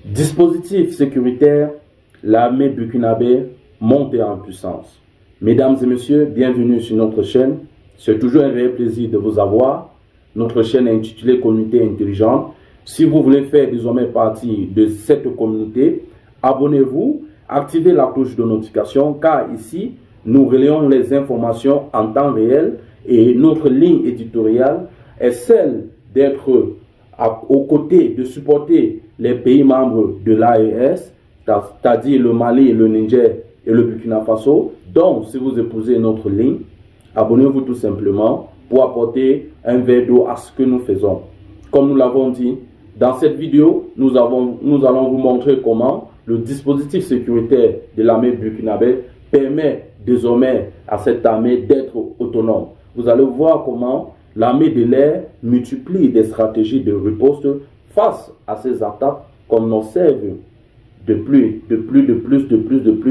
Dispositif sécuritaire, l'armée burkinabé montée en puissance. Mesdames et messieurs, bienvenue sur notre chaîne. C'est toujours un réel plaisir de vous avoir. Notre chaîne est intitulée Communauté Intelligente. Si vous voulez faire désormais partie de cette communauté, abonnez-vous, activez la cloche de notification car ici, nous relayons les informations en temps réel et notre ligne éditoriale est celle d'être aux côtés, de supporter les pays membres de l'AES, c'est-à-dire le Mali, le Niger et le Burkina Faso. Donc, si vous épousez notre ligne, abonnez-vous tout simplement pour apporter un verre d'eau à ce que nous faisons. Comme nous l'avons dit, dans cette vidéo, nous allons vous montrer comment le dispositif sécuritaire de l'armée burkinabé permet désormais à cette armée d'être autonome. Vous allez voir comment l'armée de l'air multiplie des stratégies de riposte face à ces attaques comme on observe de plus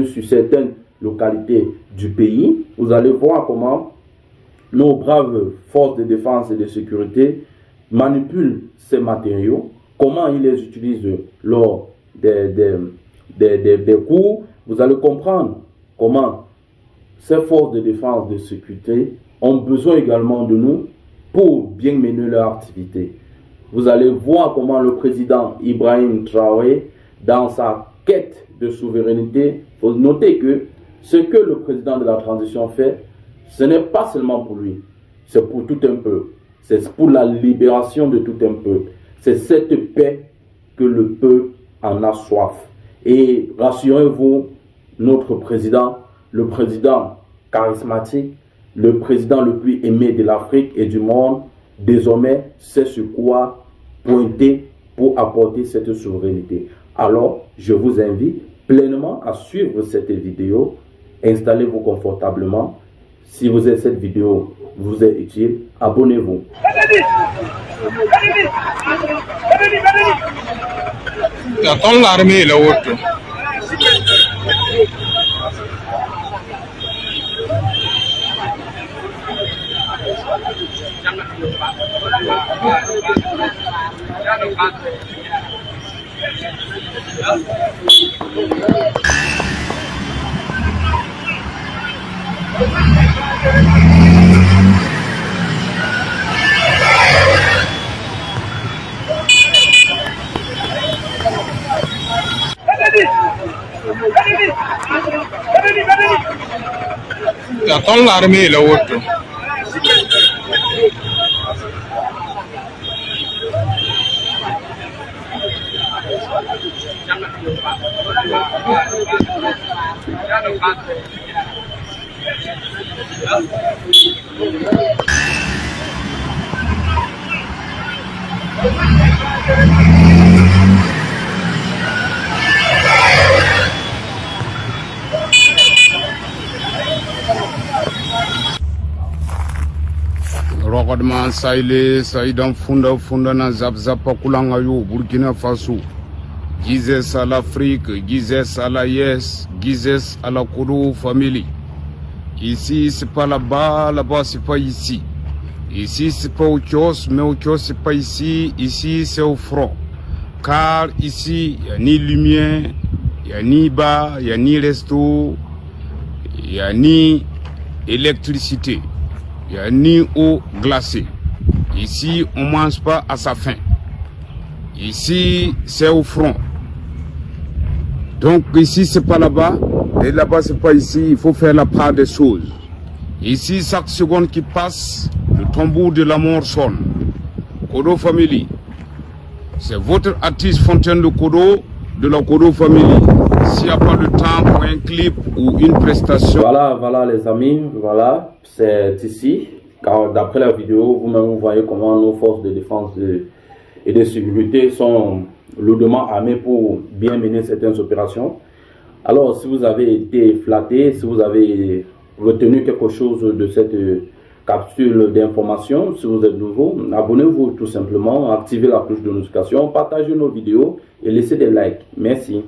sur certaines localités du pays. Vous allez voir comment nos braves forces de défense et de sécurité manipulent ces matériaux, comment ils les utilisent lors des cours. Vous allez comprendre comment ces forces de défense et de sécurité ont besoin également de nous pour bien mener leur activité. Vous allez voir comment le président Ibrahim Traoré, dans sa quête de souveraineté, il faut noter que ce que le président de la transition fait, ce n'est pas seulement pour lui, c'est pour tout un peuple. C'est pour la libération de tout un peuple. C'est cette paix que le peuple en a soif. Et rassurez-vous, notre président, le président charismatique, le président le plus aimé de l'Afrique et du monde, désormais, c'est sur quoi pointer pour apporter cette souveraineté. Alors, je vous invite pleinement à suivre cette vidéo. Installez-vous confortablement. Si vous avez cette vidéo vous est utile, abonnez-vous. Attends l'armée là haut. Rogodman Saïle, Saïdan Funda na Zap Kulanga yo, Burkina Faso. Gizes à l'Afrique, Gizes à la Yes, Gizes à la Kodo Family. Ici c'est pas là-bas, là-bas c'est pas ici. Ici c'est pas au kiosque, mais au kiosque c'est pas ici, ici c'est au front. Car ici, il n'y a ni lumière, il n'y a ni bar, il n'y a ni resto, il n'y a ni électricité. Il n'y a ni eau glacée. Ici, on ne mange pas à sa faim. Ici, c'est au front. Donc ici, c'est pas là-bas. Et là-bas, c'est pas ici. Il faut faire la part des choses. Ici, chaque seconde qui passe, le tambour de la mort sonne. Kodo Family. C'est votre artiste Fontaine de Kodo, de la Kodo Family. S'il n'y a pas de temps pour un clip ou une prestation. Voilà les amis, voilà, c'est ici. Car d'après la vidéo, vous-même vous voyez comment nos forces de défense et de sécurité sont lourdement armées pour bien mener certaines opérations. Alors, si vous avez été flatté, si vous avez retenu quelque chose de cette capsule d'information, si vous êtes nouveau, abonnez-vous tout simplement, activez la cloche de notification, partagez nos vidéos et laissez des likes. Merci.